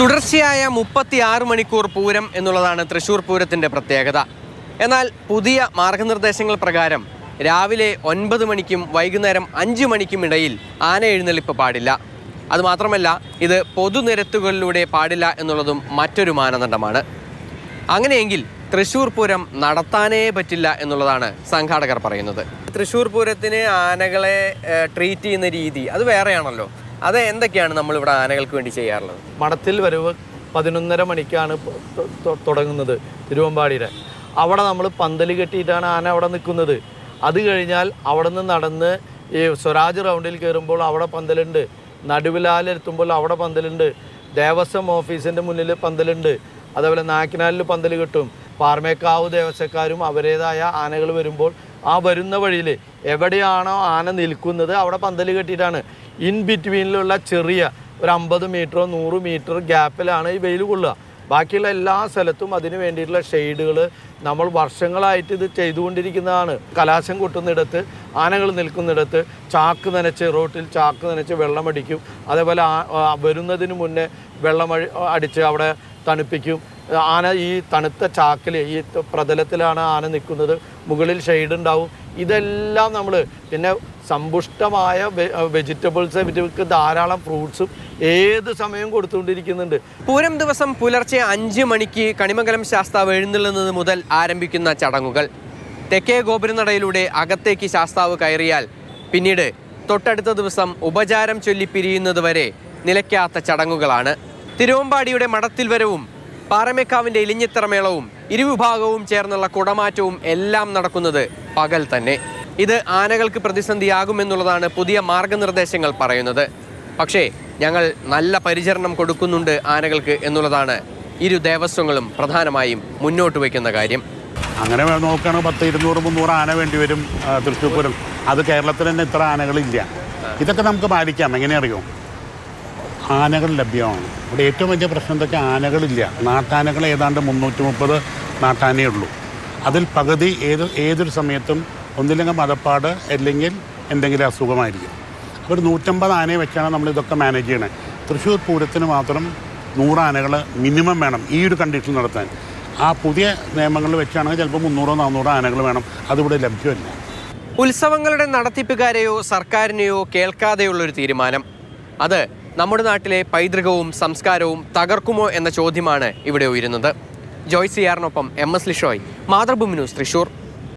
തുടർച്ചയായ 36 മണിക്കൂർ പൂരം എന്നുള്ളതാണ് തൃശ്ശൂർ പൂരത്തിൻ്റെ പ്രത്യേകത. എന്നാൽ പുതിയ മാർഗനിർദ്ദേശങ്ങൾ പ്രകാരം രാവിലെ 9 മണിക്കും വൈകുന്നേരം 5 മണിക്കും ഇടയിൽ ആന എഴുന്നള്ളിപ്പ് പാടില്ല. അതുമാത്രമല്ല, ഇത് പൊതുനിരത്തുകളിലൂടെ പാടില്ല എന്നുള്ളതും മറ്റൊരു മാനദണ്ഡമാണ്. അങ്ങനെയെങ്കിൽ തൃശ്ശൂർ പൂരം നടത്താനേ പറ്റില്ല എന്നുള്ളതാണ് സംഘാടകർ പറയുന്നത്. തൃശ്ശൂർ പൂരത്തിന് ആനകളെ ട്രീറ്റ് ചെയ്യുന്ന രീതി അത് വേറെയാണല്ലോ. അത് എന്തൊക്കെയാണ് നമ്മളിവിടെ ആനകൾക്ക് വേണ്ടി ചെയ്യാറുള്ളത്? മഠത്തിൽ വരവ് 11:30 മണിക്കാണ് തുടങ്ങുന്നത് തിരുവമ്പാടിയുടെ. അവിടെ നമ്മൾ പന്തൽ കെട്ടിയിട്ടാണ് ആന അവിടെ നിൽക്കുന്നത്. അത് കഴിഞ്ഞാൽ അവിടെ നിന്ന് നടന്ന് ഈ സ്വരാജ് റൗണ്ടിൽ കയറുമ്പോൾ അവിടെ പന്തലുണ്ട്, നടുവിലാലെത്തുമ്പോൾ അവിടെ പന്തലുണ്ട്, ദേവസ്വം ഓഫീസിൻ്റെ മുന്നിൽ പന്തലുണ്ട്, അതേപോലെ നാക്കിനാലിൽ പന്തൽ കെട്ടും. പാർമേക്കാവ് ദേവസ്വക്കാരും അവരുടേതായ ആനകൾ വരുമ്പോൾ ആ വരുന്ന വഴിയിൽ എവിടെയാണോ ആന നിൽക്കുന്നത് അവിടെ പന്തൽ കെട്ടിയിട്ടാണ്. ഇൻ ബിറ്റ്വീനിലുള്ള ചെറിയ ഒരു 50 മീറ്ററോ 100 മീറ്റർ ഗ്യാപ്പിലാണ് ഈ വെയിൽ കൊള്ളുക. ബാക്കിയുള്ള എല്ലാ സ്ഥലത്തും അതിന് വേണ്ടിയിട്ടുള്ള ഷെയ്ഡുകൾ നമ്മൾ വർഷങ്ങളായിട്ട് ഇത് ചെയ്തുകൊണ്ടിരിക്കുന്നതാണ്. കലാശം കൊട്ടുന്നിടത്ത്, ആനകൾ നിൽക്കുന്നിടത്ത് ചാക്ക് നനച്ച്, റോട്ടിൽ ചാക്ക് നനച്ച് വെള്ളമടിക്കും. അതേപോലെ വരുന്നതിന് മുന്നേ വെള്ളം അടിച്ച് അവിടെ തണുപ്പിക്കും. ആന ഈ തണുത്ത ചാക്കിൽ, ഈ പ്രതലത്തിലാണ് ആന നിൽക്കുന്നത്. മുകളിൽ ഷെയ്ഡ് ഉണ്ടാവും. ഇതെല്ലാം നമ്മൾ പിന്നെ സമ്പുഷ്ടമായ വെജിറ്റബിൾസ്, ഇവർക്ക് ധാരാളം ഫ്രൂട്ട്സും ഏത് സമയവും കൊടുത്തുകൊണ്ടിരിക്കുന്നുണ്ട്. പൂരം ദിവസം പുലർച്ചെ 5 മണിക്ക് കണിമംഗലം ശാസ്താവ് എഴുന്നള്ളുന്നത് മുതൽ ആരംഭിക്കുന്ന ചടങ്ങുകൾ. തെക്കേ ഗോപുരനടയിലൂടെ അകത്തേക്ക് ശാസ്താവ് കയറിയാൽ പിന്നീട് തൊട്ടടുത്ത ദിവസം ഉപചാരം ചൊല്ലി പിരിയുന്നത് വരെ നിലയ്ക്കാത്ത ചടങ്ങുകളാണ്. തിരുവമ്പാടിയുടെ മഠത്തിൽ വരവും പാറമേക്കാവിൻ്റെ ഇലിഞ്ഞിത്തറമേളവും ഇരുവിഭാഗവും ചേർന്നുള്ള കുടമാറ്റവും എല്ലാം നടക്കുന്നത് പകൽ തന്നെ. ഇത് ആനകൾക്ക് പ്രതിസന്ധിയാകുമെന്നുള്ളതാണ് പുതിയ മാർഗനിർദ്ദേശങ്ങൾ പറയുന്നത്. പക്ഷേ ഞങ്ങൾ നല്ല പരിചരണം കൊടുക്കുന്നുണ്ട് ആനകൾക്ക് എന്നുള്ളതാണ് ഇരു ദേവസ്വങ്ങളും പ്രധാനമായും മുന്നോട്ട് വയ്ക്കുന്ന കാര്യം. അങ്ങനെ നോക്കുകയാണെങ്കിൽ 100, 200, 300 ആന വേണ്ടി വരും തൃശ്ശൂർ പൂരം. അത് കേരളത്തിൽ തന്നെ ഇത്ര ആനകളില്ല. ഇതൊക്കെ നമുക്ക് പാലിക്കാം. എങ്ങനെ അറിയോ? ആനകൾ ലഭ്യമാണ്. ഇവിടെ ഏറ്റവും വലിയ പ്രശ്നം എന്താ വെച്ചാൽ ആനകളില്ല. നാട്ടാനകൾ ഏതാണ്ട് 330 നാട്ടാനേ ഉള്ളൂ. അതിൽ പകുതി ഏതൊരു സമയത്തും ഒന്നില്ലെങ്കിൽ മതപ്പാട്, അല്ലെങ്കിൽ എന്തെങ്കിലും അസുഖമായിരിക്കും. അപ്പോൾ ഒരു 150 ആനയെ വെച്ചാണ് നമ്മളിതൊക്കെ മാനേജ് ചെയ്യണത്. തൃശ്ശൂർ പൂരത്തിന് മാത്രം 100 ആനകൾ മിനിമം വേണം ഈ ഒരു കണ്ടീഷൻ നടത്താൻ. ആ പുതിയ നിയമങ്ങളിൽ വെച്ചാണെങ്കിൽ ചിലപ്പോൾ 300, 400 ആനകൾ വേണം. അതിവിടെ ലഭ്യമല്ല. ഉത്സവങ്ങളുടെ നടത്തിപ്പുകാരെയോ സർക്കാരിനെയോ കേൾക്കാതെയുള്ളൊരു തീരുമാനം. അത് നമ്മുടെ നാട്ടിലെ പൈതൃകവും സംസ്കാരവും തകർക്കുമോ എന്ന ചോദ്യമാണ് ഇവിടെ ഉയരുന്നത്. ജോയ്സിയാറിനൊപ്പം MS ലിഷോയ്, മാതൃഭൂമി ന്യൂസ്, തൃശ്ശൂർ.